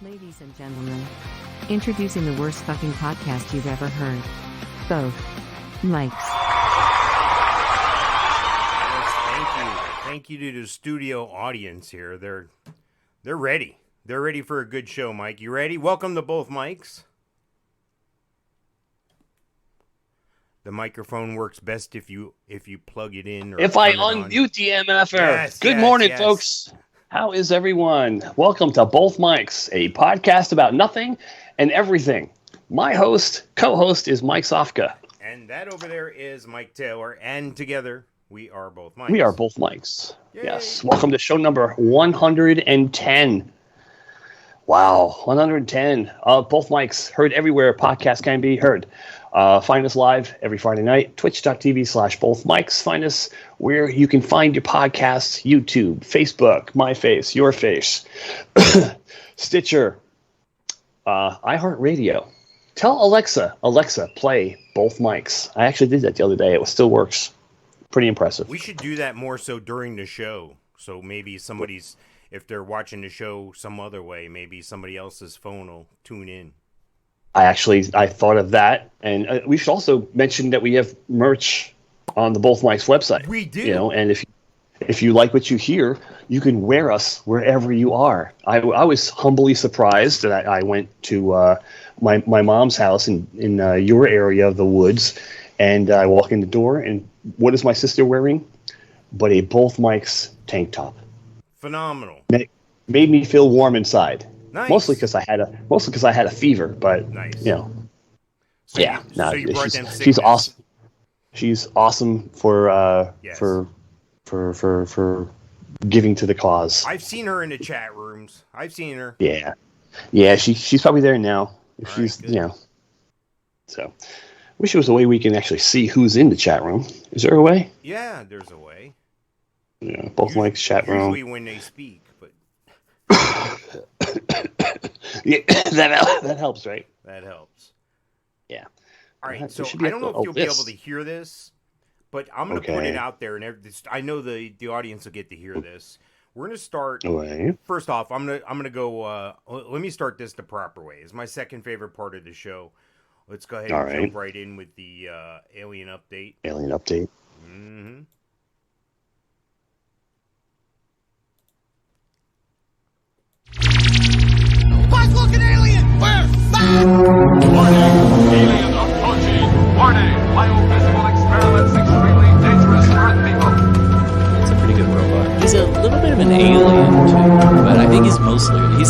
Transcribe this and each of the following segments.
Ladies and gentlemen, introducing the worst fucking podcast you've ever heard. Both mics. Yes, thank you to the studio audience here. They're ready. They're ready for a good show, Mike. You ready? Welcome to both mics. The microphone works best if you plug it in. Or if I unmute the MFR. Yes, Good morning, folks. How is everyone? Welcome to Both Mics, a podcast about nothing and everything. My co-host is Mike Sofka. And that over there is Mike Taylor. And together, we are both Mics. We are both Mics. Yay. Yes. Welcome to show number 110. Wow, 110. Both Mics, heard everywhere podcast can be heard. Find us live every Friday night, twitch.tv/bothmics. Find us where you can find your podcasts, YouTube, Facebook, my face, your face, Stitcher, iHeartRadio. Tell Alexa, play Both Mics. I actually did that the other day. It still works. Pretty impressive. We should do that more so during the show. So maybe if they're watching the show some other way, maybe somebody else's phone will tune in. I thought of that, and we should also mention that we have merch on the Both Mics website. We do, and if you like what you hear, you can wear us wherever you are. I was humbly surprised that I went to my mom's house in your area of the woods, and I walk in the door, and what is my sister wearing? But a Both Mics tank top. Phenomenal. Made me feel warm inside. Nice. Mostly because I had a fever, but nice. So you brought them sickness. She's awesome. She's awesome for giving to the cause. I've seen her in the chat rooms. I've seen her. Yeah. She's probably there now. If she's So, wish there was a way we can actually see who's in the chat room. Is there a way? Yeah, there's a way. Yeah, both Mics chat room. Usually when they speak, but. Yeah, that helps, right? That helps. Yeah. All right, so I don't know if you'll be able to hear this, but I'm going to put it out there, and I know the audience will get to hear this. We're going to start. First off, I'm gonna go. Let me start this the proper way. It's my second favorite part of the show. Let's go ahead and jump right in with the alien update. Alien update. Mm-hmm. Looking alien! We're back! Warning! Alien approaching! Warning! Biophysical experiments extremely dangerous to Earth people! He's a pretty good robot. He's a little bit of an alien, too. But I think he's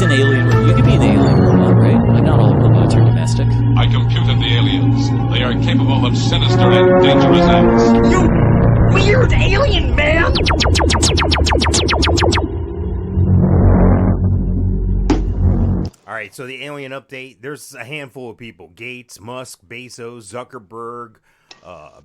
an alien. You can be an alien robot, right? Like, not all robots are domestic. I computed the aliens. They are capable of sinister and dangerous acts. You weird alien man! All right, so the alien update, there's a handful of people. Gates, Musk, Bezos, Zuckerberg,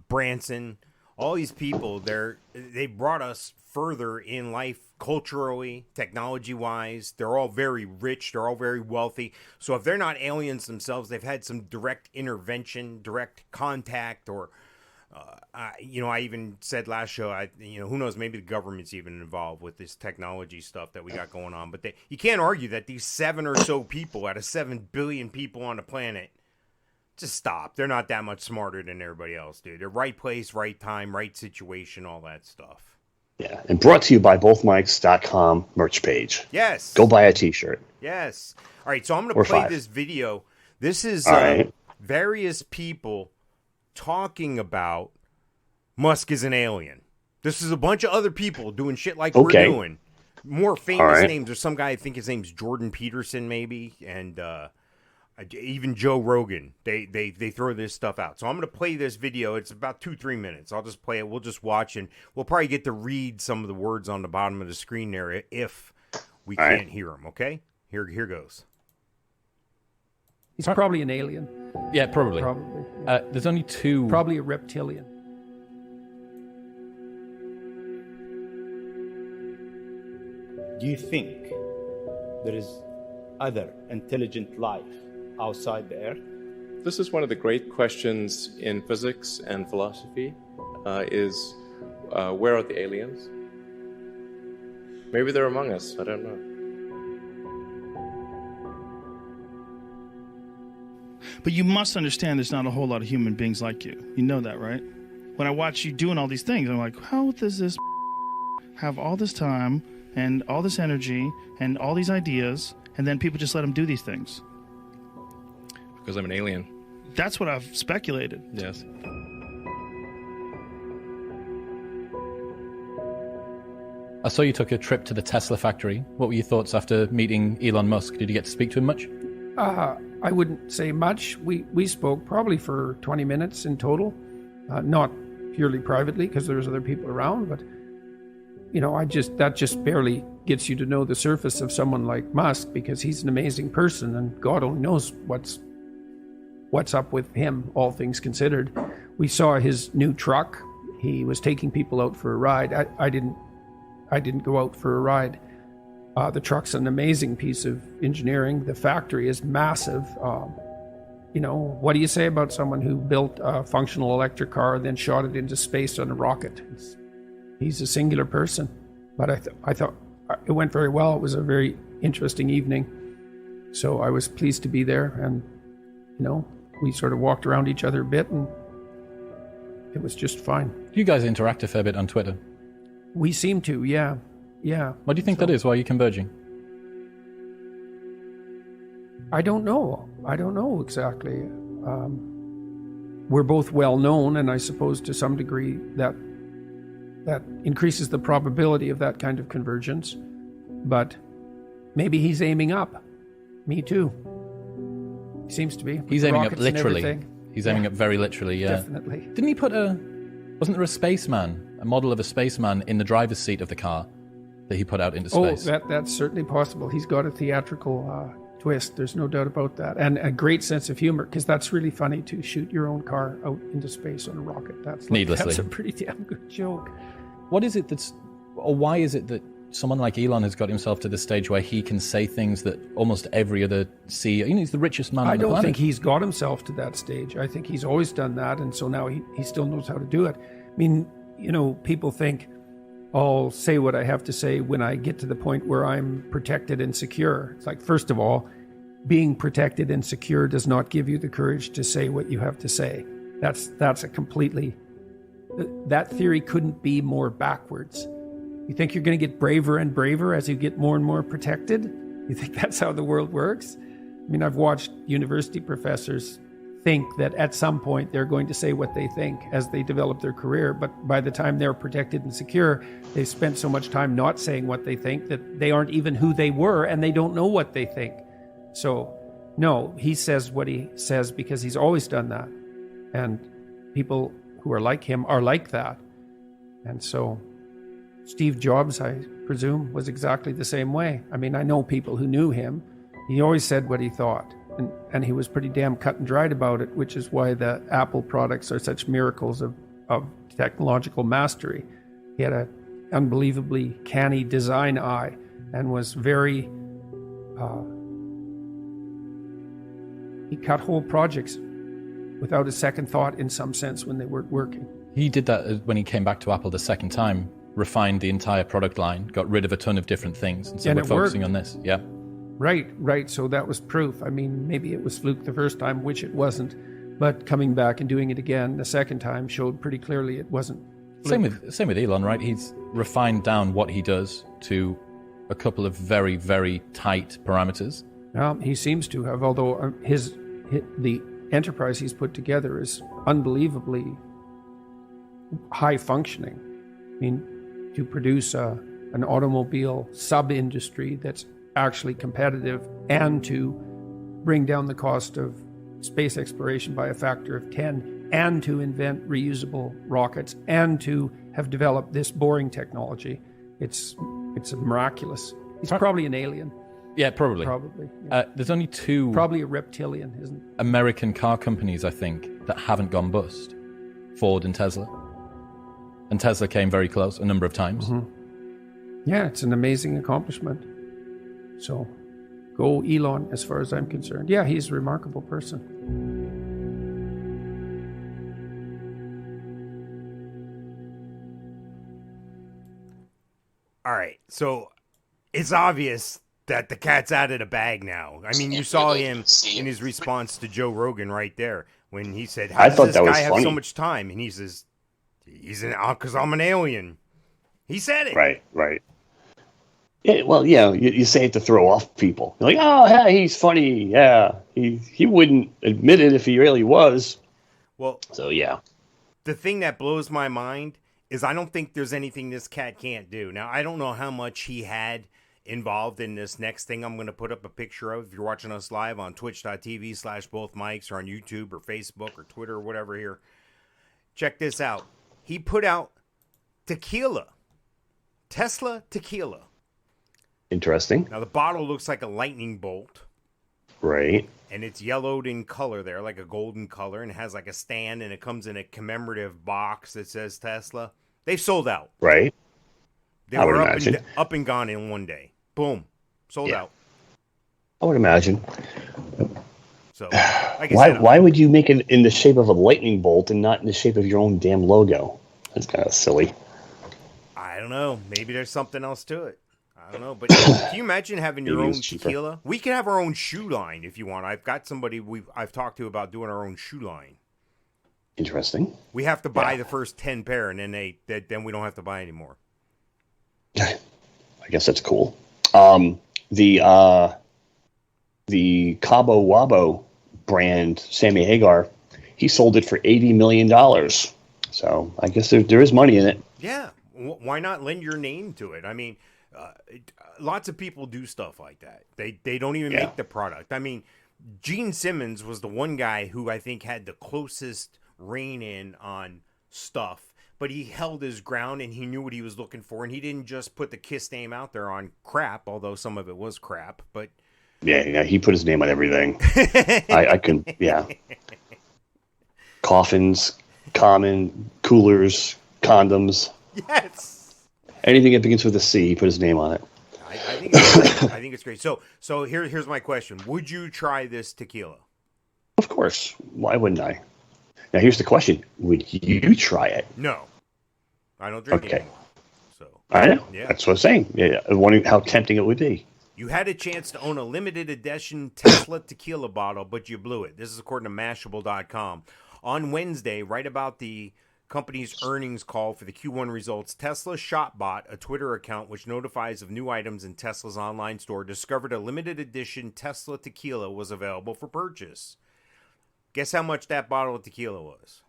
Branson, all these people, they brought us further in life culturally, technology-wise. They're all very rich. They're all very wealthy. So if they're not aliens themselves, they've had some direct intervention, direct contact, or... I even said last show, who knows, maybe the government's even involved with this technology stuff that we got going on. But you can't argue that these 7 or so people out of 7 billion people on the planet, just stop. They're not that much smarter than everybody else, dude. They're right place, right time, right situation, all that stuff. Yeah, and brought to you by bothmics.com merch page. Yes. Go buy a t-shirt. Yes. All right, so I'm going to play this video. This is various people talking about Musk is an alien. This is a bunch of other people doing shit like we're doing. More famous names. There's some guy, I think his name's Jordan Peterson, maybe, and even Joe Rogan. They throw this stuff out. So I'm going to play this video. It's about 2-3 minutes. I'll just play it. We'll just watch, and we'll probably get to read some of the words on the bottom of the screen there if we can't hear them. Okay, here goes. He's probably an alien. Yeah, probably. There's only 2. Probably a reptilian. Do you think there is other intelligent life outside the Earth? This is one of the great questions in physics and philosophy, is where are the aliens? Maybe they're among us, I don't know. But you must understand there's not a whole lot of human beings like you. You know that, right? When I watch you doing all these things, I'm like, how does this have all this time and all this energy and all these ideas, and then people just let him do these things? Because I'm an alien. That's what I've speculated. Yes. I saw you took a trip to the Tesla factory. What were your thoughts after meeting Elon Musk? Did you get to speak to him much? I wouldn't say much. We spoke probably for 20 minutes in total, not purely privately because there's other people around, but that just barely gets you to know the surface of someone like Musk, because he's an amazing person and God only knows what's up with him, all things considered. We saw his new truck. He was taking people out for a ride. I didn't go out for a ride. The truck's an amazing piece of engineering. The factory is massive. What do you say about someone who built a functional electric car and then shot it into space on a rocket? He's a singular person. But I thought it went very well. It was a very interesting evening. So I was pleased to be there, and we sort of walked around each other a bit, and it was just fine. You guys interact a fair bit on Twitter. We seem to, yeah. What do you think that is? Why are you converging? I don't know exactly. We're both well known, and I suppose to some degree that increases the probability of that kind of convergence. But maybe he's aiming up. Me too. He seems to be. He's aiming up literally. He's aiming up very literally, yeah. Definitely. Didn't he wasn't there a spaceman, a model of a spaceman in the driver's seat of the car that he put out into space? Oh, that's certainly possible. He's got a theatrical twist. There's no doubt about that. And a great sense of humor, because that's really funny to shoot your own car out into space on a rocket. Needlessly. That's a pretty damn good joke. Why is it that someone like Elon has got himself to the stage where he can say things that almost every other CEO, he's the richest man on the planet. I don't think he's got himself to that stage. I think he's always done that, and so now he still knows how to do it. I mean, people think, I'll say what I have to say when I get to the point where I'm protected and secure. It's like, first of all, being protected and secure does not give you the courage to say what you have to say. That's a completely... That theory couldn't be more backwards. You think you're going to get braver and braver as you get more and more protected? You think that's how the world works? I mean, I've watched university professors think that at some point they're going to say what they think as they develop their career, but by the time they're protected and secure, they've spent so much time not saying what they think that they aren't even who they were, and they don't know what they think. So, no, he says what he says because he's always done that. And people who are like him are like that. And so Steve Jobs, I presume, was exactly the same way. I mean, I know people who knew him. He always said what he thought. And he was pretty damn cut and dried about it, which is why the Apple products are such miracles of technological mastery. He had an unbelievably canny design eye and was very... he cut whole projects without a second thought, in some sense, when they weren't working. He did that when he came back to Apple the second time, refined the entire product line, got rid of a ton of different things, and so we're focusing on this. Yeah. Right. So that was proof. I mean, maybe it was fluke the first time, which it wasn't, but coming back and doing it again the second time showed pretty clearly it wasn't fluke. Same with Elon, right? He's refined down what he does to a couple of very, very tight parameters. He seems to have, although the enterprise he's put together is unbelievably high functioning. I mean, to produce an automobile sub-industry that's actually competitive, and to bring down the cost of space exploration by a factor of 10, and to invent reusable rockets, and to have developed this boring technology. It's miraculous. He's probably an alien. Yeah, probably. Yeah. There's only two... Probably a reptilian, isn't it? American car companies, I think, that haven't gone bust. Ford and Tesla. And Tesla came very close a number of times. Mm-hmm. Yeah, it's an amazing accomplishment. So, go Elon, as far as I'm concerned. Yeah, he's a remarkable person. All right, so it's obvious that the cat's out of the bag now. I mean, you saw him in his response to Joe Rogan right there when he said, "How does this guy have so much time?" And he says, "Because I'm an alien." He said it. Right. Yeah, well, yeah, you say it to throw off people. You're like, oh, hey, he's funny. Yeah, he wouldn't admit it if he really was. Well, so yeah. The thing that blows my mind is I don't think there's anything this cat can't do. Now, I don't know how much he had involved in this next thing I'm going to put up a picture of. If you're watching us live on twitch.tv/bothmics or on YouTube or Facebook or Twitter or whatever here, check this out. He put out tequila. Tesla tequila. Interesting. Now, the bottle looks like a lightning bolt. Right. And it's yellowed in color there, like a golden color, and it has like a stand, and it comes in a commemorative box that says Tesla. They've sold out. Right. They were up and gone in one day. Boom. Sold out. I would imagine. So, like I said, why would you make it in the shape of a lightning bolt and not in the shape of your own damn logo? That's kind of silly. I don't know. Maybe there's something else to it. I don't know. But can you imagine having your own tequila? We could have our own shoe line if you want. I've got somebody I've talked to about doing our own shoe line. Interesting. We have to buy the first 10 pair, and then then we don't have to buy anymore. I guess that's cool. The Cabo Wabo brand, Sammy Hagar, he sold it for $80 million. So I guess there is money in it. Yeah. Why not lend your name to it? I mean, lots of people do stuff like that. They don't even make the product. I mean, Gene Simmons was the one guy who I think had the closest rein in on stuff, but he held his ground and he knew what he was looking for, and he didn't just put the KISS name out there on crap, although some of it was crap. But yeah, he put his name on everything. I can, coffins, common, coolers, condoms. Yes. Anything that begins with a C, he put his name on it. I think it's great. I think it's great. So here's my question: would you try this tequila? Of course. Why wouldn't I? Now here's the question: would you try it? No, I don't drink it anymore. So I know. Yeah. That's what I'm saying. Yeah, I'm wondering how tempting it would be. You had a chance to own a limited edition Tesla tequila bottle, but you blew it. This is according to Mashable.com. On Wednesday, right about the company's earnings call for the Q1 results, Tesla ShopBot, a Twitter account which notifies of new items in Tesla's online store, discovered a limited edition Tesla tequila was available for purchase. Guess how much that bottle of tequila was?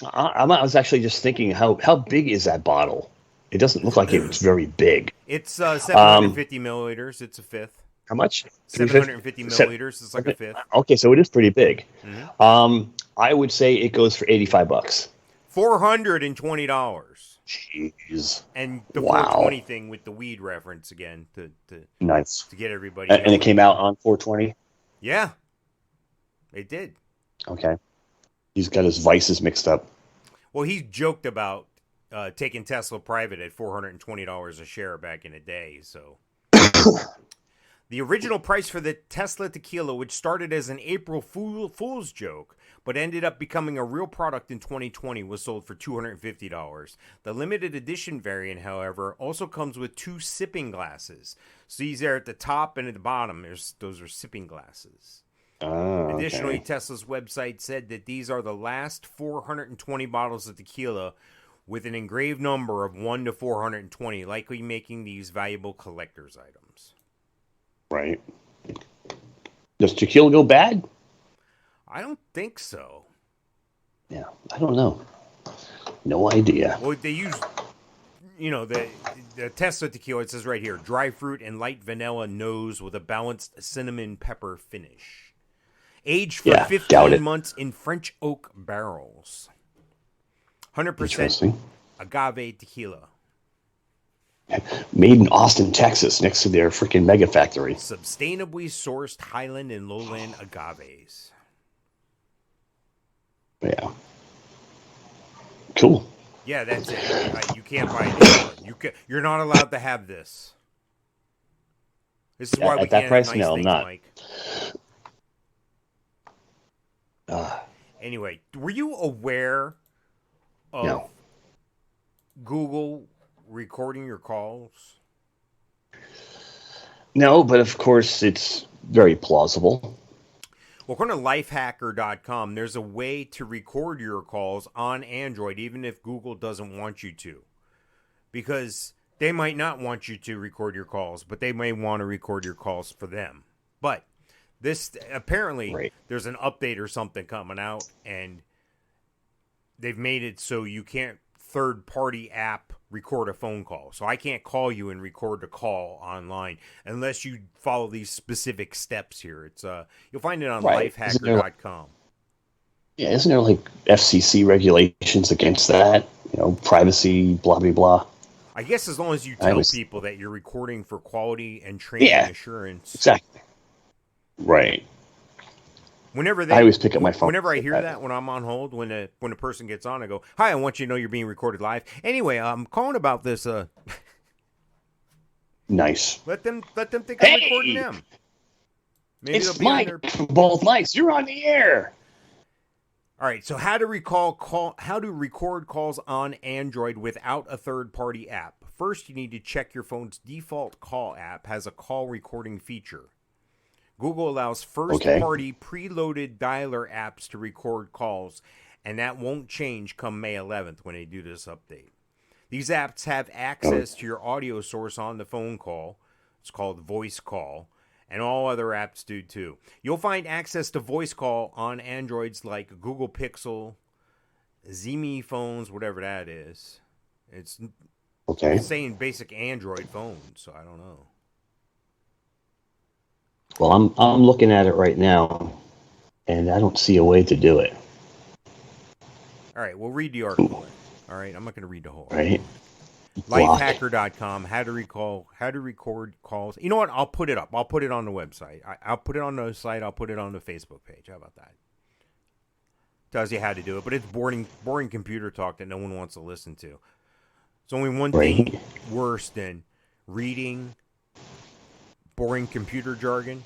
I was actually just thinking, how big is that bottle? It doesn't look like it's very big. It's 750 milliliters. It's a fifth. How much? 750 milliliters. It's like a fifth. Okay, so it is pretty big. Mm-hmm. I would say it goes for $85. $420. Jeez. And the 420 thing with the weed reference again to nice to get everybody. And it came out on 420. Yeah, it did. Okay. He's got his vices mixed up. Well, he joked about taking Tesla private at $420 a share back in the day. So the original price for the Tesla tequila, which started as an April Fool's joke, but ended up becoming a real product in 2020, was sold for $250. The limited edition variant, however, also comes with 2 sipping glasses. So these are at the top and at the bottom. Those are sipping glasses. Additionally, Tesla's website said that these are the last 420 bottles of tequila with an engraved number of 1 to 420, likely making these valuable collector's items. Right. Does tequila go bad? I don't think so. Yeah, I don't know. No idea. Well, they use, the Tesla tequila, it says right here, dry fruit and light vanilla nose with a balanced cinnamon pepper finish. Aged for 15 months in French oak barrels. 100% agave tequila. Made in Austin, Texas, next to their freaking mega factory. Sustainably sourced highland and lowland agaves. Yeah. Cool. Yeah, that's it. You can't buy it anymore. You're not allowed to have this. This is why we at that can't price? have nice No, things, I'm not. Mike. Anyway, were you aware of Google recording your calls? No, but of course it's very plausible. Well, according to lifehacker.com, there's a way to record your calls on Android, even if Google doesn't want you to. Because they might not want you to record your calls, but they may want to record your calls for them. But this, apparently, there's an update or something coming out, and they've made it so you can't third-party app record a phone call. So I can't call you and record the call online unless you follow these specific steps here. It's you'll find it on lifehacker.com. Yeah, isn't there like FCC regulations against that? You know, privacy, blah blah blah. I guess as long as you tell people that you're recording for quality and training assurance. Exactly. Right. Whenever I always pick up my phone. Whenever I hear that when I'm on hold, when a person gets on, I go, "Hi, I want you to know you're being recorded live." Anyway, I'm calling about this. Nice. Let them think I'm recording them. Maybe it's they'll be Mike on their... from both mics. You're on the air. All right. So how to record calls on Android without a third-party app? First, you need to check your phone's default call app has a call recording feature. Google allows first-party preloaded dialer apps to record calls, and that won't change come May 11th when they do this update. These apps have access to your audio source on the phone call. It's called voice call, and all other apps do too. You'll find access to voice call on Androids like Google Pixel, Zimi phones, whatever that is. It's saying basic Android phones, so I don't know. Well, I'm looking at it right now, and I don't see a way to do it. All right, we'll read the article. All right, I'm not going to read the whole. Right. Lifehacker.com, how to record calls. You know what? I'll put it up. I'll put it on the website. I'll put it on the site. I'll put it on the Facebook page. How about that? Tells you how to do it, but it's boring computer talk that no one wants to listen to. There's only one thing worse than reading boring computer jargon,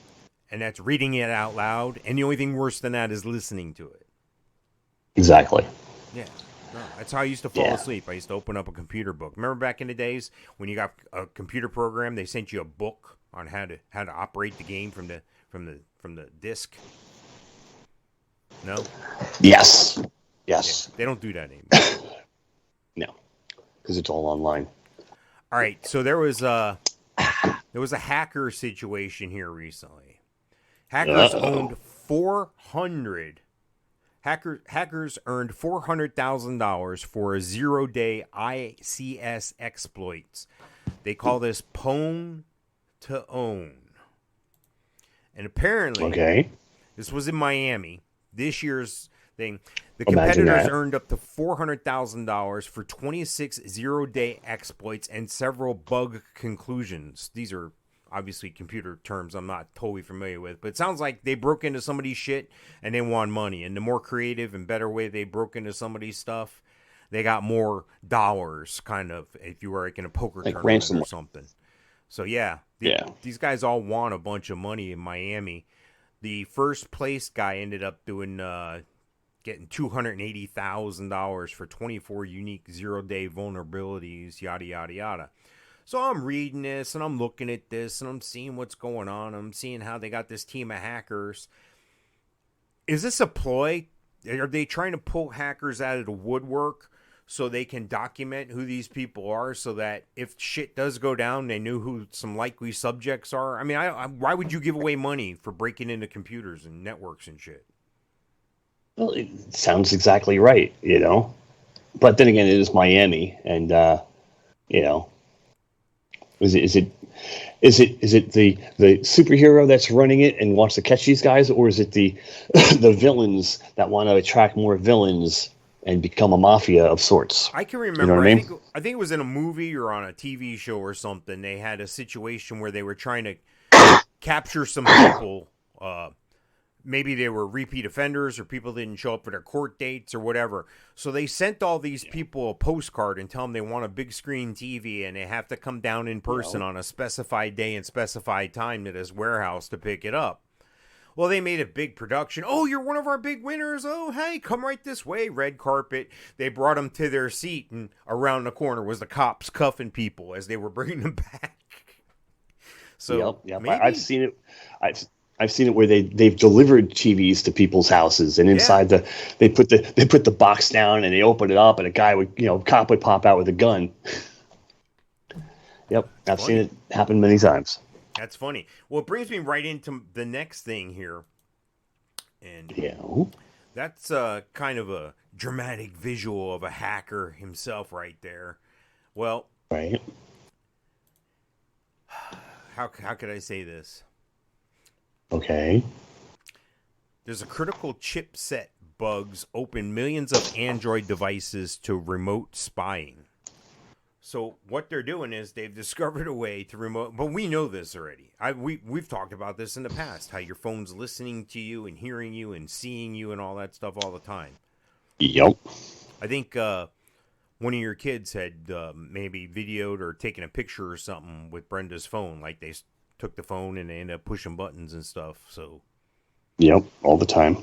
and that's reading it out loud. And the only thing worse than that is listening to it. Exactly. Yeah. No, that's how I used to fall asleep. I used to open up a computer book. Remember back in the days when you got a computer program, they sent you a book on how to operate the game from the disc? No? Yes. Yeah, they don't do that anymore. No. Because it's all online. All right, so there was a hacker situation here recently. Hackers earned $400,000 for a 0-day ICS exploits. They call this Pwn to Own. And apparently, this was in Miami. This year's thing. The competitors earned up to $400,000 for 26 0-day exploits and several bug conclusions. These are obviously computer terms I'm not totally familiar with, but it sounds like they broke into somebody's shit and they won money. And the more creative and better way they broke into somebody's stuff, they got more dollars, kind of, if you were like in a poker tournament or something. So these guys all won a bunch of money in Miami. The first place guy ended up doing getting $280,000 for 24 unique 0-day vulnerabilities, yada, yada, yada. So I'm reading this, and I'm looking at this, and I'm seeing what's going on. I'm seeing how they got this team of hackers. Is this a ploy? Are they trying to pull hackers out of the woodwork so they can document who these people are so that if shit does go down, they knew who some likely subjects are? I mean, why would you give away money for breaking into computers and networks and shit? Well, it sounds exactly right, you know. But then again, it is Miami, and you know, is it the superhero that's running it and wants to catch these guys, or is it the villains that want to attract more villains and become a mafia of sorts? I can remember. You know I think it was in a movie or on a TV show or something. They had a situation where they were trying to capture some people. Maybe they were repeat offenders or people didn't show up for their court dates or whatever. So they sent all these people a postcard and tell them they want a big screen TV and they have to come down in person on a specified day and specified time to this warehouse to pick it up. Well, they made a big production. Oh, you're one of our big winners. Oh, hey, come right this way. Red carpet. They brought them to their seat, and around the corner was the cops cuffing people as they were bringing them back. So yep. maybe I've seen it. I've seen it where they've delivered TVs to people's houses, and inside they put the box down and they open it up, and a guy would cop would pop out with a gun. Yep, I've seen it happen many times. That's funny. Well, it brings me right into the next thing here, and that's kind of a dramatic visual of a hacker himself right there. Well, right. How could I say this? Okay. There's a critical chipset bugs open millions of Android devices to remote spying. So what they're doing is they've discovered a way to remote, but we know this already. We've talked about this in the past, how your phone's listening to you and hearing you and seeing you and all that stuff all the time. Yep. I think one of your kids had maybe videoed or taken a picture or something with Brenda's phone. Like they took the phone and they ended up pushing buttons and stuff. So. Yep, all the time.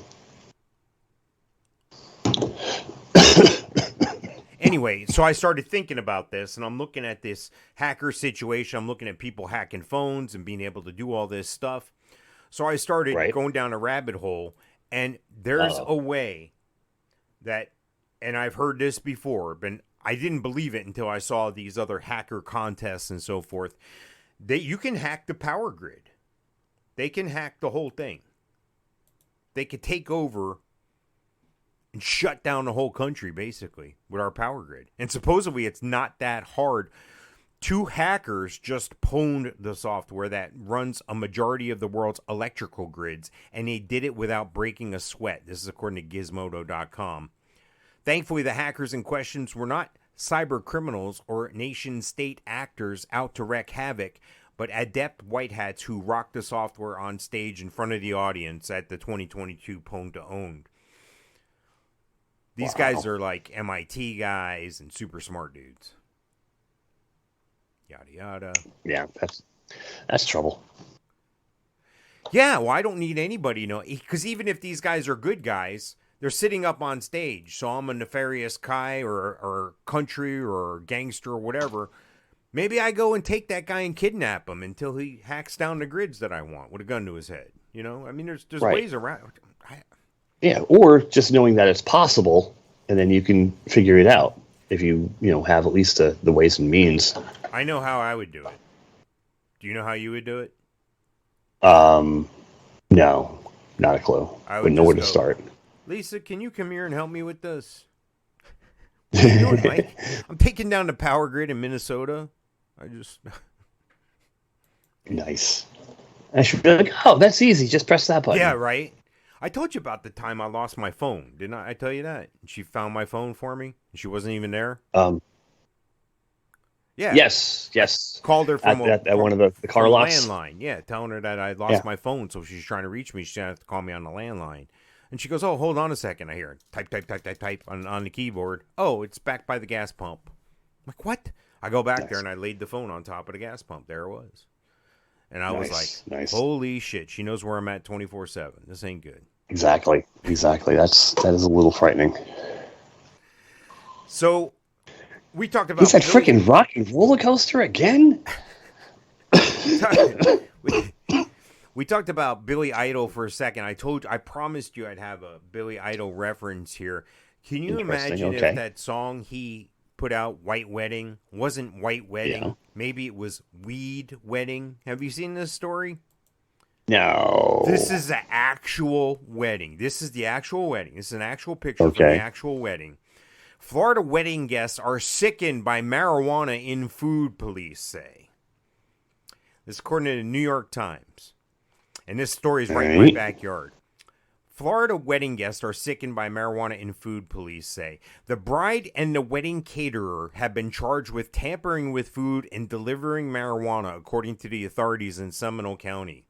Anyway, so I started thinking about this, and I'm looking at this hacker situation. I'm looking at people hacking phones and being able to do all this stuff. So I started going down a rabbit hole, and there's a way that, and I've heard this before, but I didn't believe it until I saw these other hacker contests and so forth, that you can hack the power grid. They can hack the whole thing. They could take over and shut down the whole country, basically, with our power grid. And supposedly it's not that hard. 2 hackers just pwned the software that runs a majority of the world's electrical grids, and they did it without breaking a sweat. This is according to Gizmodo.com. Thankfully, the hackers in questions were not cyber criminals or nation-state actors out to wreak havoc, but adept white hats who rocked the software on stage in front of the audience at the 2022 Pwn to Own. These guys are like MIT guys and super smart dudes. Yada, yada. Yeah, that's trouble. Yeah, well, I don't need anybody, because even if these guys are good guys, they're sitting up on stage. So I'm a nefarious guy or country or gangster or whatever. Maybe I go and take that guy and kidnap him until he hacks down the grids that I want with a gun to his head. I mean, there's ways around. Yeah, or just knowing that it's possible, and then you can figure it out if you have at least the ways and means. I know how I would do it. Do you know how you would do it? No, not a clue. I wouldn't know where to start. Lisa, can you come here and help me with this? You know what, Mike? I'm taking down the power grid in Minnesota. Nice. I should be like, oh, that's easy. Just press that button. Yeah, right. I told you about the time I lost my phone. Didn't I tell you that? She found my phone for me. She wasn't even there. Yeah. Yes. Called her from at one of the car lots. Landline. Yeah, telling her that I lost my phone, so if she's trying to reach me, she has to call me on the landline. And she goes, "Oh, hold on a second." I hear type on the keyboard. Oh, it's back by the gas pump. I'm like, what? I go back there and I laid the phone on top of the gas pump. There it was. And I was like, holy shit, she knows where I'm at 24/7. This ain't good. Exactly. That is a little frightening. So we talked about is that freaking rocky roller coaster again? We talked about Billy Idol for a second. I promised you I'd have a Billy Idol reference here. Can you imagine if that song he put out, White Wedding, wasn't White Wedding? Yeah. Maybe it was Weed Wedding. Have you seen this story? No. This is the actual wedding. This is the actual wedding. This is an actual picture from the actual wedding. Florida wedding guests are sickened by marijuana in food, police say. This is according to the New York Times. And this story is right in my backyard. Florida wedding guests are sickened by marijuana in food, police say. The bride and the wedding caterer have been charged with tampering with food and delivering marijuana, according to the authorities in Seminole County.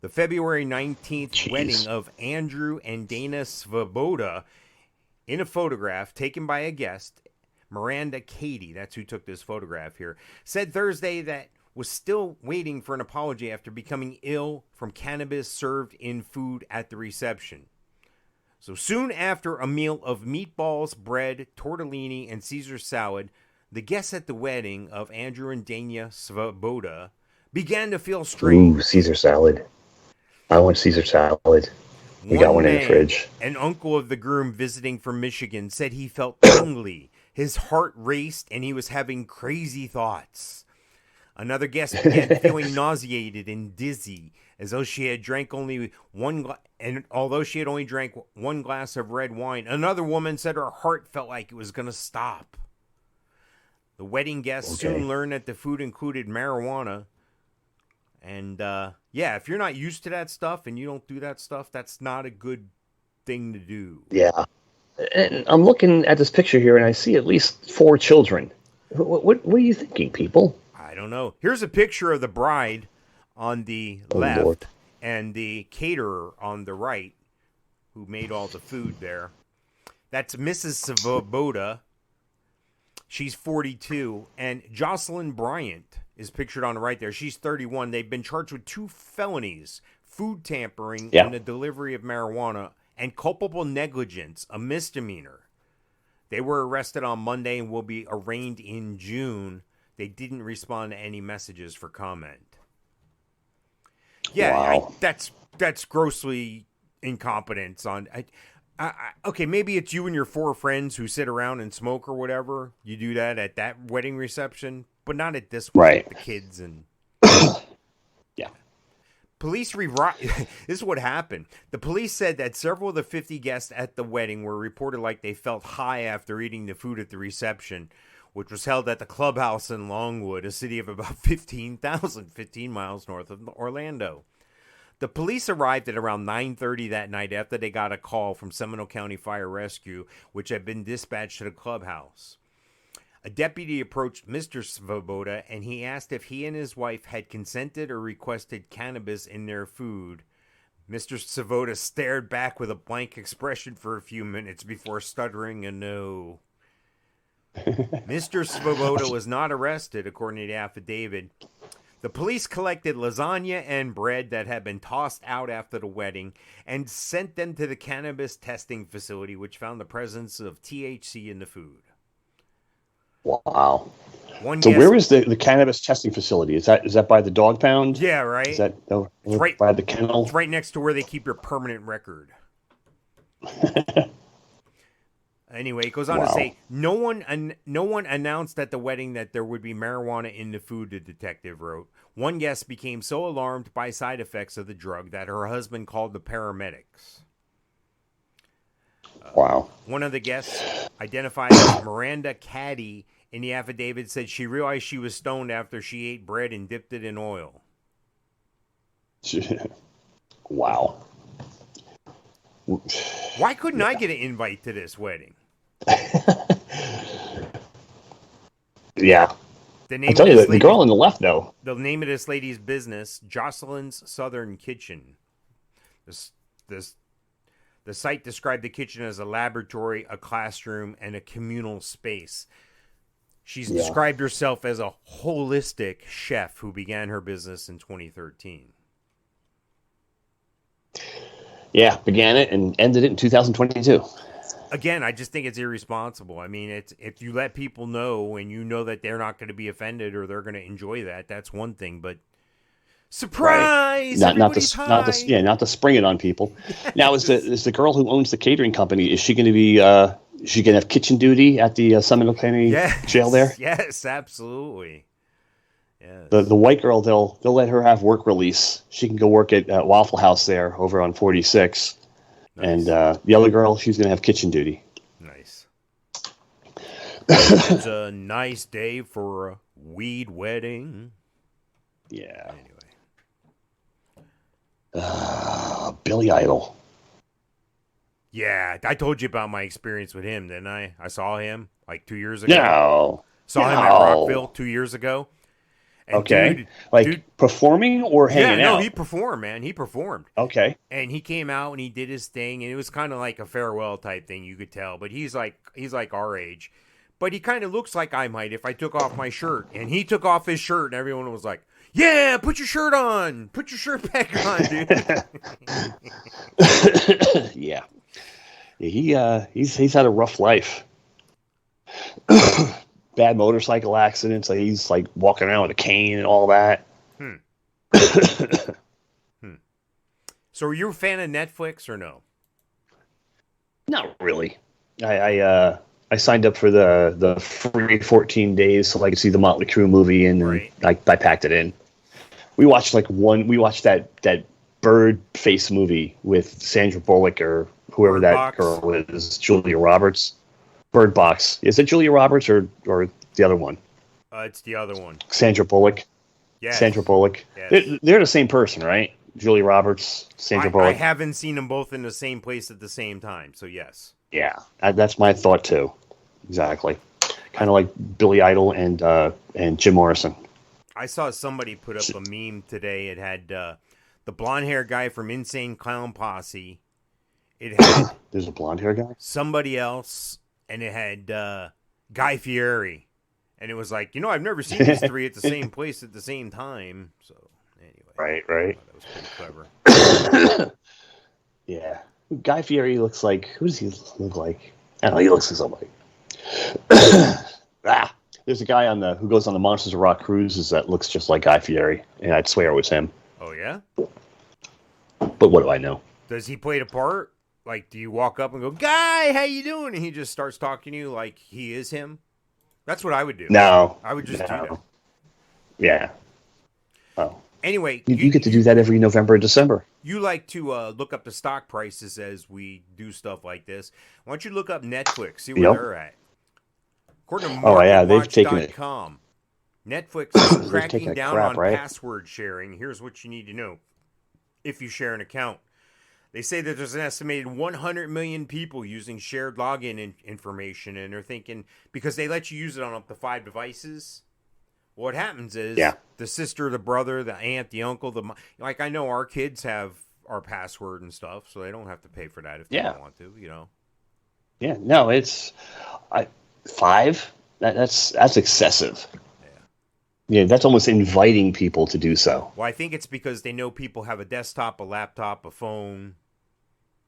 The February 19th wedding of Andrew and Dana Svoboda, in a photograph taken by a guest, Miranda Cady, that's who took this photograph here, said Thursday that was still waiting for an apology after becoming ill from cannabis served in food at the reception. So soon after a meal of meatballs, bread, tortellini, and Caesar salad, the guests at the wedding of Andrew and Dana Svoboda began to feel strange. Ooh, Caesar salad. I want Caesar salad. We got one in the fridge. An uncle of the groom visiting from Michigan said he felt tingly. His heart raced and he was having crazy thoughts. Another guest began feeling nauseated and dizzy, as though she had drank only and although she had only drank one glass of red wine, another woman said her heart felt like it was going to stop. The wedding guests soon learned that the food included marijuana. And, if you're not used to that stuff and you don't do that stuff, that's not a good thing to do. Yeah. And I'm looking at this picture here, and I see at least 4 children. What are you thinking, people? I don't know. Here's a picture of the bride on the left Lord. and the caterer on the right, who made all the food there. That's Mrs. Svoboda. She's 42. And Jocelyn Bryant is pictured on the right there. She's 31. They've been charged with 2 felonies, food tampering and the delivery of marijuana, and culpable negligence, a misdemeanor. They were arrested on Monday and will be arraigned in June. They didn't respond to any messages for comment. Yeah, wow. That's grossly incompetence on. Okay, maybe it's you and your 4 friends who sit around and smoke or whatever. You do that at that wedding reception, but not at this one. Right. With the kids and. Yeah. Police this is what happened. The police said that several of the 50 guests at the wedding were reported like they felt high after eating the food at the reception, which was held at the clubhouse in Longwood, a city of about 15 miles north of Orlando. The police arrived at around 9:30 that night after they got a call from Seminole County Fire Rescue, which had been dispatched to the clubhouse. A deputy approached Mr. Svoboda, and he asked if he and his wife had consented or requested cannabis in their food. Mr. Svoboda stared back with a blank expression for a few minutes before stuttering a no. Mr. Svoboda was not arrested, according to the affidavit. The police collected lasagna and bread that had been tossed out after the wedding and sent them to the cannabis testing facility, which found the presence of THC in the food. Wow. Where is the cannabis testing facility? Is that by the dog pound? Yeah, right. Is that right by the kennel? It's right next to where they keep your permanent record. Anyway, it goes on to say, no one announced at the wedding that there would be marijuana in the food, the detective wrote. One guest became so alarmed by side effects of the drug that her husband called the paramedics. Wow. One of the guests, identified as Miranda Caddy, in the affidavit said she realized she was stoned after she ate bread and dipped it in oil. Wow. Why couldn't I get an invite to this wedding? Yeah. I tell you, the girl on the left, though. The name of this lady's business, Jocelyn's Southern Kitchen. The site described the kitchen as a laboratory, a classroom, and a communal space. She's described herself as a holistic chef who began her business in 2013. Yeah, began it and ended it in 2022. Again, I just think it's irresponsible. I mean, it's if you let people know and you know that they're not going to be offended or they're going to enjoy that, that's one thing. But surprise! Right. Not to spring it on people. Yes. Now, is the girl who owns the catering company? Is she going to be? Is she going to have kitchen duty at the Seminole County jail there? Yes, absolutely. Yeah. The white girl, they'll let her have work release. She can go work at Waffle House there over on 46. Nice. And the other girl, she's going to have kitchen duty. Nice. It's a nice day for a weed wedding. Yeah. Anyway. Billy Idol. Yeah, I told you about my experience with him, didn't I? I saw him like 2 years ago. No. Saw him at Rockville 2 years ago. And okay. Performing or hanging out? No, he performed, man. He performed. Okay. And he came out and he did his thing, and it was kind of like a farewell type thing, you could tell. But he's like our age. But he kind of looks like I might if I took off my shirt. And he took off his shirt, and everyone was like, yeah, put your shirt on. Put your shirt back on, dude. Yeah. He's had a rough life. Bad motorcycle accidents. Like he's like walking around with a cane and all that. So are you a fan of Netflix or no? Not really. I signed up for the free 14 days so I could see the Motley Crue movie, and Right. I packed it in. We watched that bird face movie with Sandra Bullock or whoever Bird that Box. girl was, Julia Roberts. Bird Box. Is it Julia Roberts or the other one? It's the other one. Sandra Bullock. Yes. Sandra Bullock. Yes. They're the same person, right? Julia Roberts, Sandra I Bullock. haven't seen them both in the same place at the same time, so yes. Yeah, that's my thought too. Exactly. Kind of like Billy Idol and Jim Morrison. I saw somebody put up a meme today. It had the blonde hair guy from Insane Clown Posse. It had There's a blonde hair guy. somebody else, and it had Guy Fieri. And it was like, I've never seen these three at the same place at the same time. So anyway, Right. that was pretty clever. Yeah. Guy Fieri looks like, who does he look like? I don't know, he looks like somebody. There's a guy who goes on the Monsters of Rock cruises that looks just like Guy Fieri, and I'd swear it was him. Oh yeah? But what do I know? Does he play the part? Like, do you walk up and go, "Guy, how you doing?" And he just starts talking to you like he is him? That's what I would do. No. I would just do that. Yeah. Oh. Anyway, You get to do that every November and December. you like to look up the stock prices as we do stuff like this. Why don't you look up Netflix, see where Yep. they're at? According to Oh, yeah, they've taken it. MarketWatch.com, Netflix is taken cracking a down crap, on right? password sharing. Here's what you need to know if you share an account. They say that there's an estimated 100 million people using shared login information, and they're thinking because they let you use it on up to 5 devices. What happens is the sister, the brother, the aunt, the uncle, like I know our kids have our password and stuff, so they don't have to pay for that if they don't want to, Yeah, no, it's 5. That's excessive. Yeah, that's almost inviting people to do so. Well, I think it's because they know people have a desktop, a laptop, a phone.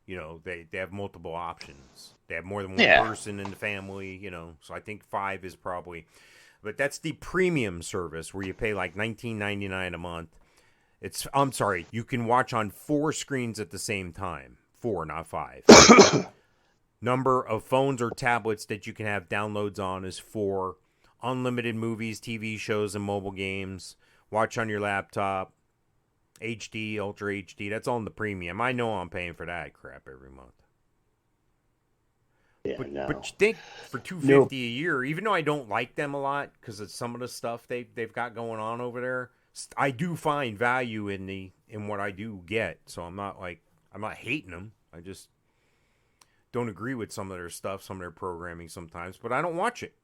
They have multiple options. They have more than one person in the family, So I think 5 is probably... But that's the premium service where you pay like $19.99 a month. I'm sorry, you can watch on 4 screens at the same time. 4, not 5. Number of phones or tablets that you can have downloads on is 4. Unlimited movies, TV shows, and mobile games. Watch on your laptop. HD, Ultra HD. That's all in the premium. I know I'm paying for that crap every month. Yeah, but you think for $250 a year, even though I don't like them a lot because of some of the stuff they've got going on over there, I do find value in what I do get. So I'm not hating them. I just don't agree with some of their stuff, some of their programming sometimes, but I don't watch it.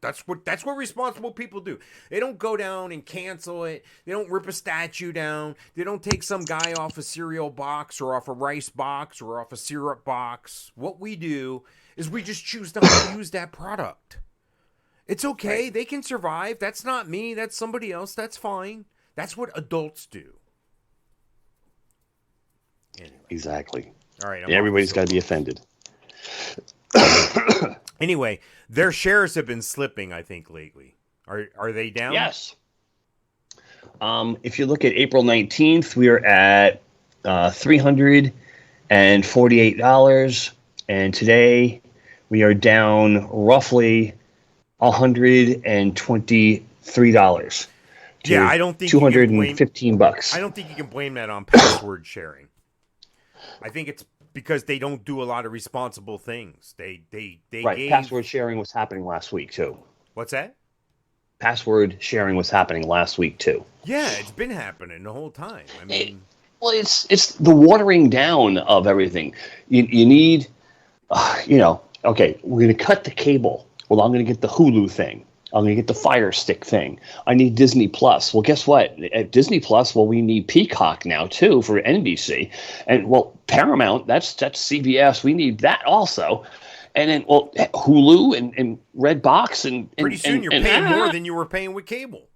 That's what responsible people do. They don't go down and cancel it. They don't rip a statue down. They don't take some guy off a cereal box or off a rice box or off a syrup box. What we do is we just choose not to use that product. It's okay. Right. They can survive. That's not me. That's somebody else. That's fine. That's what adults do. Anyway. Exactly. All right. Everybody's got to be offended. Anyway, their shares have been slipping, I think, lately. Are they down? Yes. If you look at April 19th, we are at $348, and today we are down roughly $123. Yeah, I don't think $215. I don't think you can blame that on password sharing. I think it's because they don't do a lot of responsible things. They right. Password sharing was happening last week too. What's that? Password sharing was happening last week too. Yeah, it's been happening the whole time. I mean, it's the watering down of everything. You need, okay, we're going to cut the cable. Well, I'm going to get the Hulu thing. I'm going to get the Fire Stick thing. I need Disney Plus. Well, guess what? At Disney Plus, we need Peacock now, too, for NBC. And, Paramount, that's CBS. We need that also. And then, Hulu and Redbox. And pretty soon you're paying more than you were paying with cable.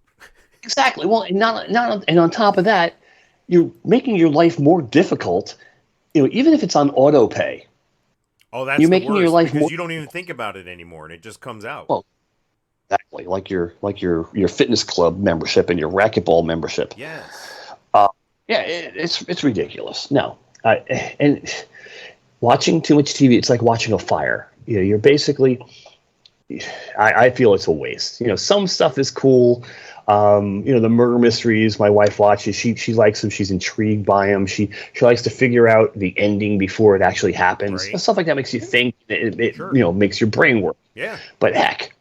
Exactly. Well, and on top of that, you're making your life more difficult, even if it's on auto pay. Oh, that's you're making your life because more... you don't even think about it anymore, and it just comes out. Well, like your fitness club membership and your racquetball membership. Yes. It's ridiculous. No, and watching too much TV, it's like watching a fire. You're basically. I feel it's a waste. Some stuff is cool. The murder mysteries my wife watches. She likes them. She's intrigued by them. She likes to figure out the ending before it actually happens. Right. Stuff like that makes you think. It Sure. Makes your brain work. Yeah. But heck,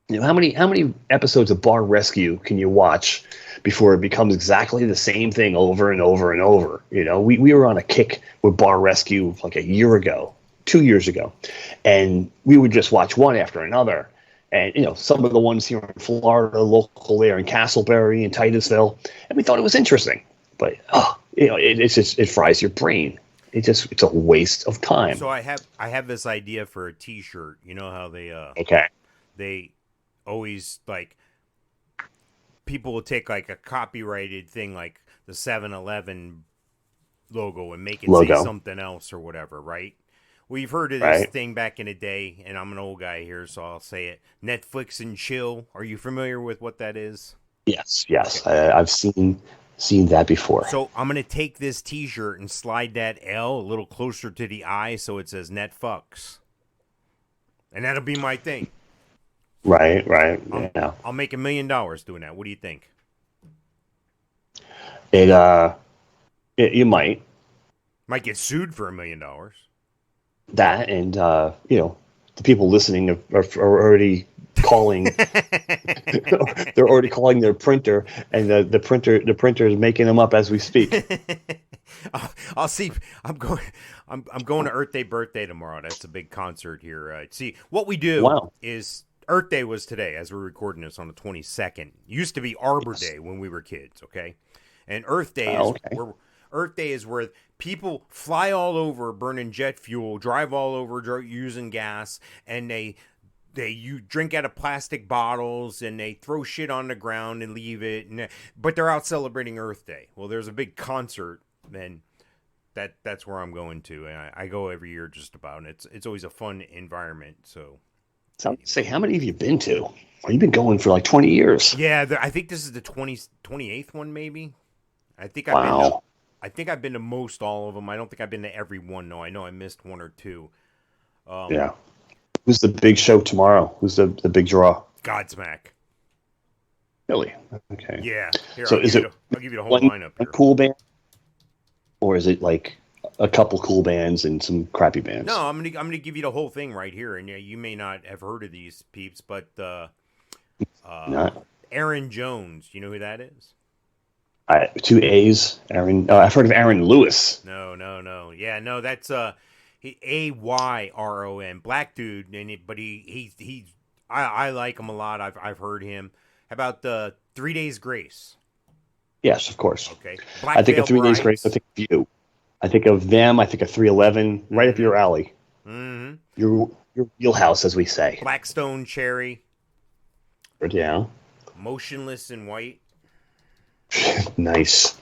how many episodes of Bar Rescue can you watch before it becomes exactly the same thing over and over and over? We were on a kick with Bar Rescue like a year ago. 2 years ago, and we would just watch one after another. And some of the ones here in Florida, local there in Castleberry and Titusville, and we thought it was interesting. But it fries your brain. It's a waste of time. So I have this idea for a T-shirt. You know how they always like people will take like a copyrighted thing like the 7-Eleven logo and make it say something else or whatever, right? We've heard of this thing back in the day, and I'm an old guy here, so I'll say it. Netflix and chill. Are you familiar with what that is? Yes. Okay. I've seen that before. So I'm going to take this T-shirt and slide that L a little closer to the I so it says Netfucks. And that'll be my thing. Right. I'll make $1 million doing that. What do you think? You might. Might get sued for $1 million. That and the people listening are already calling. They're already calling their printer, and the printer is making them up as we speak. I'll see. I'm going to Earthday birthday tomorrow. That's a big concert here. See what we do is Earthday was today as we're recording this on the 22nd. Used to be Arbor Day when we were kids. Okay, and Earthday is where people fly all over burning jet fuel, drive all over using gas, and you drink out of plastic bottles and they throw shit on the ground and leave it. But they're out celebrating Earth Day. Well, there's a big concert, and that's where I'm going to. And I go every year just about, and it's always a fun environment. So say, how many have you been to? Well, you've been going for like 20 years. Yeah, I think this is the 28th one, maybe. I think I've been to most all of them. I don't think I've been to every one, though. I know I missed one or two. Yeah. Who's the big show tomorrow? Who's the big draw? Godsmack. Really? Okay. Yeah. Here, so I'll give you the whole lineup here. A cool band? Or is it like a couple cool bands and some crappy bands? No, I'm gonna give you the whole thing right here. And you may not have heard of these peeps, but Aaron Jones, you know who that is? 2 A's. Aaron. I've heard of Aaron Lewis. No. Yeah, no, that's Ayron, black dude. But I like him a lot. I've heard him. How about 3 Days Grace? Yes, of course. Okay. I think of 3 Days Grace. I think of you. I think of them. I think of 311. Right up your alley. Mm-hmm. Your wheelhouse, as we say. Blackstone Cherry. Yeah. Motionless in White. Nice.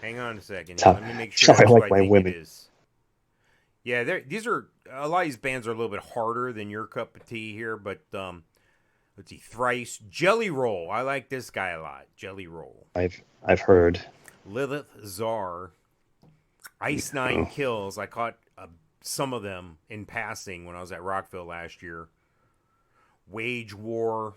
Hang on a second. Let me make sure I like I my think women. it is. Yeah, these are a lot of these bands are a little bit harder than your cup of tea here, but let's see. Thrice, Jelly Roll. I like this guy a lot. Jelly Roll. I've heard. Lilith Czar, Ice Nine Kills. I caught some of them in passing when I was at Rockville last year. Wage War.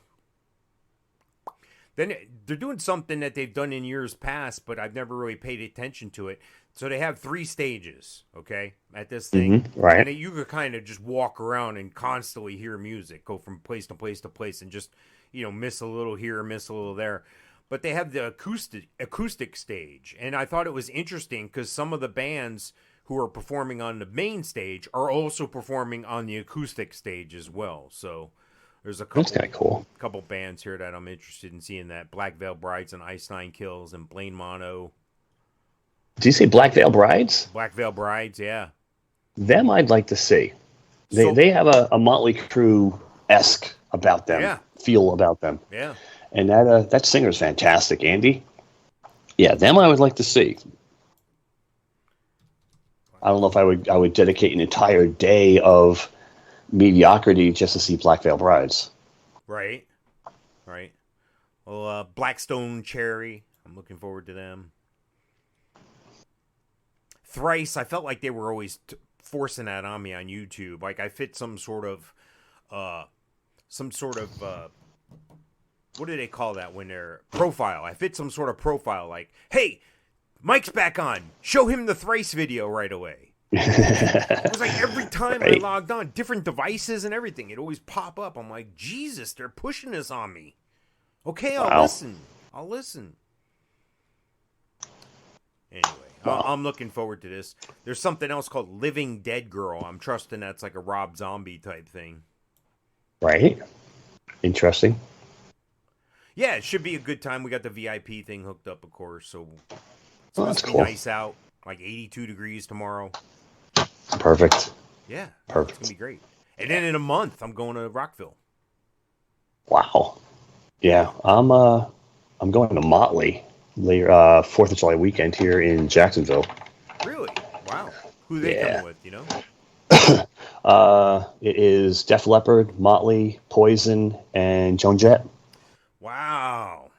Then they're doing something that they've done in years past, but I've never really paid attention to it. So they have 3 stages, okay, at this thing. Right. And you could kind of just walk around and constantly hear music, go from place to place to place, and just, miss a little here, miss a little there. But they have the acoustic stage. And I thought it was interesting because some of the bands who are performing on the main stage are also performing on the acoustic stage as well. So there's a couple, that's kind of cool. Couple bands here that I'm interested in seeing. That Black Veil Brides and Ice Nine Kills and Blaine Mono. Did you say Black Veil Brides? Black Veil Brides, yeah. Them I'd like to see. They have a Motley Crue-esque about them, feel about them. Yeah. And that singer's fantastic, Andy. Yeah, them I would like to see. I don't know if I would dedicate an entire day of mediocrity just to see Black Veil Brides. Right. right? Well, Blackstone Cherry. I'm looking forward to them. Thrice. I felt like they were always forcing that on me on YouTube. Like I fit some sort of, what do they call that when they're profile? I fit some sort of profile. Like, hey, Mike's back on. Show him the Thrice video right away. It was like every time I logged on, different devices and everything, it always pop up. I'm like, Jesus, they're pushing this on me. Okay, I'll listen. Anyway, I'm looking forward to this. There's something else called Living Dead Girl. I'm trusting that's like a Rob Zombie type thing. Right. Interesting. Yeah, it should be a good time. We got the VIP thing hooked up, of course. So it's supposed to be cool. nice out, like 82 degrees tomorrow. Perfect. Yeah, perfect. It's gonna be great. And then in a month, I'm going to Rockville. Wow. Yeah, I'm going to Motley later 4th of July weekend here in Jacksonville. Really? Wow. Who are they coming with? You know? It is Def Leppard, Motley, Poison, and Joan Jett. Wow.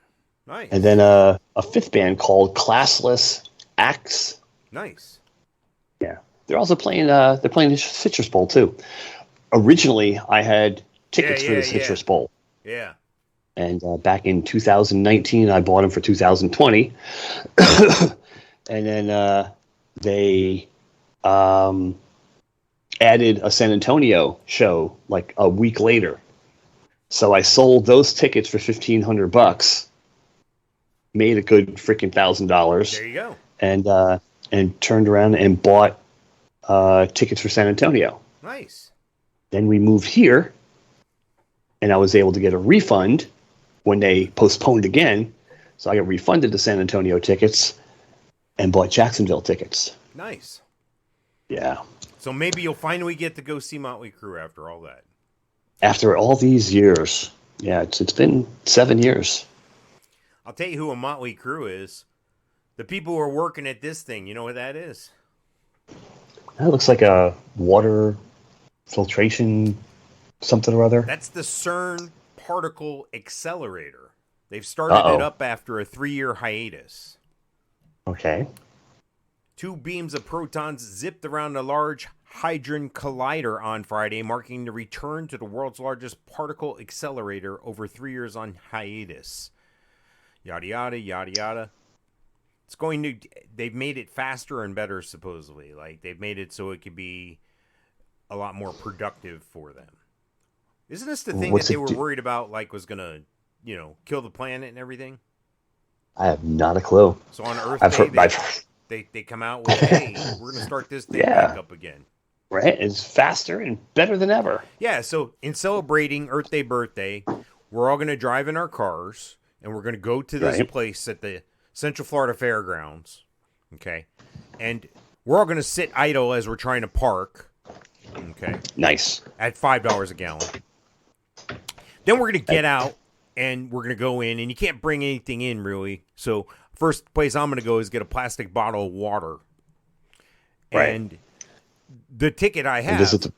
Nice. And then a fifth band called Classless Axe. Nice. Yeah. They're also playing they're playing the Citrus Bowl too. Originally I had tickets for the Citrus Bowl. Yeah. And back in 2019 I bought them for 2020. And then they added a San Antonio show like a week later. So I sold those tickets for $1,500, made a good freaking $1,000. There you go. And turned around and bought tickets for San Antonio. Nice. Then we moved here, and I was able to get a refund when they postponed again. So I got refunded the San Antonio tickets and bought Jacksonville tickets. Nice. Yeah. So maybe you'll finally get to go see Motley Crue after all that. After all these years. Yeah, it's been 7 years. I'll tell you who a Motley Crue is. The people who are working at this thing, you know what that is? That looks like a water filtration something or other. That's the CERN particle accelerator. They've started it up after a 3-year hiatus. Okay. 2 beams of protons zipped around a large hadron collider on Friday, marking the return to the world's largest particle accelerator over 3 years on hiatus. Yada, yada, yada, yada. It's going to... They've made it faster and better, supposedly. Like, they've made it so it could be a lot more productive for them. Isn't this the thing that they were worried about, like, was going to, you know, kill the planet and everything? I have not a clue. So on Earthday, they come out with, hey, we're going to start this thing back up again. Right? It's faster and better than ever. Yeah, so in celebrating Earthday birthday, we're all going to drive in our cars, and we're going to go to this place at the Central Florida Fairgrounds, okay? And we're all going to sit idle as we're trying to park, okay? Nice. At $5 a gallon. Then we're going to get out, and we're going to go in, and you can't bring anything in, really. So first place I'm going to go is get a plastic bottle of water. Right. And the ticket I have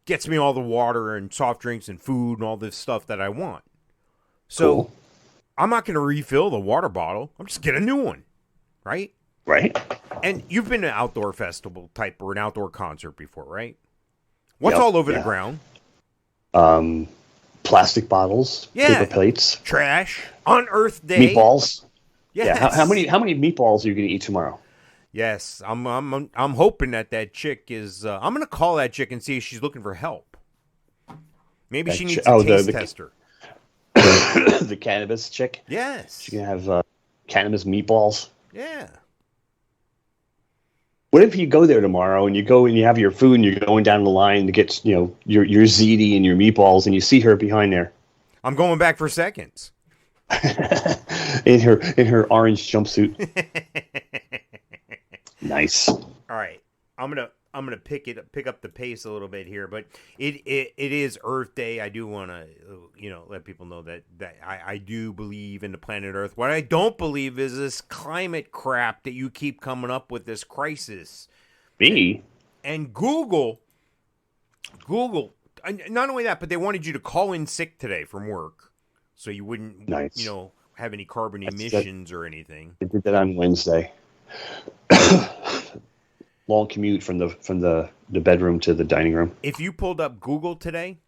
gets me all the water and soft drinks and food and all this stuff that I want. So I'm not going to refill the water bottle. I'm just get a new one, right? Right. And you've been to an outdoor festival type or an outdoor concert before, right? What's all over the ground? Plastic bottles, paper plates, trash on Earthday, meatballs. Yes. Yeah. How many meatballs are you going to eat tomorrow? Yes, I'm hoping that chick is. I'm going to call that chick and see if she's looking for help. Maybe she needs a taste tester. The cannabis chick. Yes, she can have cannabis meatballs. Yeah. What if you go there tomorrow and you go and you have your food and you're going down the line to get your ziti and your meatballs and you see her behind there? I'm going back for seconds. in her orange jumpsuit. Nice. All right, I'm gonna pick up the pace a little bit here, but it is Earth Day. I do want to let people know that I do believe in the planet Earth. What I don't believe is this climate crap that you keep coming up with, this crisis. Me and Google. Not only that, but they wanted you to call in sick today from work, so you wouldn't, Nice. have any carbon emissions or anything. I did that on Wednesday. Long commute from the bedroom to the dining room. If you pulled up Google today,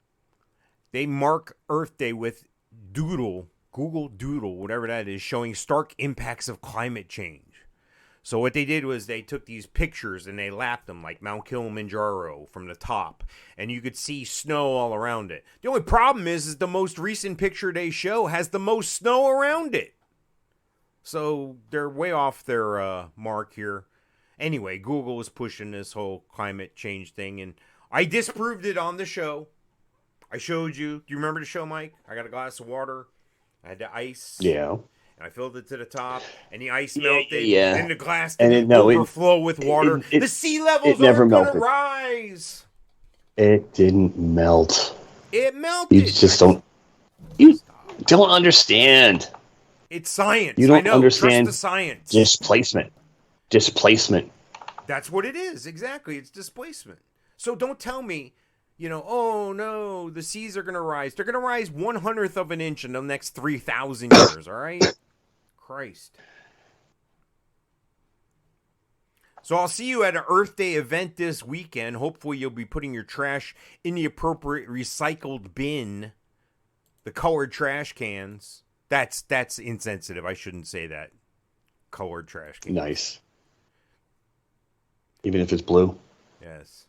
they mark Earth Day with Google Doodle, whatever that is, showing stark impacts of climate change. So what they did was they took these pictures and they lapped them like Mount Kilimanjaro from the top, and you could see snow all around it. The only problem is the most recent picture they show has the most snow around it. So they're way off their mark here. Anyway, Google was pushing this whole climate change thing, and I disproved it on the show. I showed you. Do you remember the show, Mike? I got a glass of water. I had the ice. Yeah. And I filled it to the top, and the ice melted, yeah. and the glass And didn't overflow with water. The sea levels aren't going to rise. It didn't melt. It melted. You just don't. You don't understand. It's science. You don't I know. understand Trust the science. Displacement. That's what it is. Exactly. It's displacement. So don't tell me, oh no, the seas are going to rise. They're going to rise 1/100th of an inch in the next 3,000 years. All right. Christ. So I'll see you at an Earth Day event this weekend. Hopefully you'll be putting your trash in the appropriate recycled bin, the colored trash cans. That's insensitive. I shouldn't say that. Colored trash cans. Nice. Even if it's blue. Yes.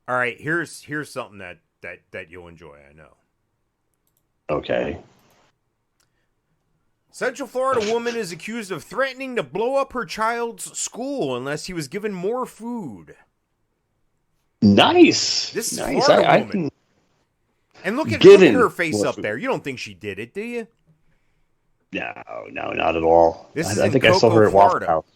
All right. Here's something that you'll enjoy. I know. Okay. Central Florida woman is accused of threatening to blow up her child's school unless he was given more food. Nice. This is nice. Florida woman. And look at her face up there. You don't think she did it, do you? No, not at all. This is I in think Cocoa, I saw her at Waffle Florida. House.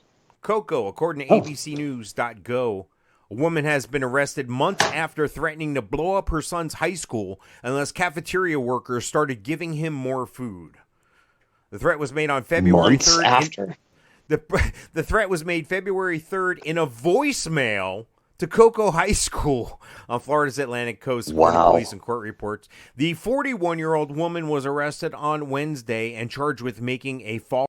Cocoa, according to abcnews.go, a woman has been arrested months after threatening to blow up her son's high school unless cafeteria workers started giving him more food. The threat was made on February 3rd. Months after? The threat was made February 3rd in a voicemail to Cocoa High School on Florida's Atlantic coast, according to police and court reports. The 41-year-old woman was arrested on Wednesday and charged with making a false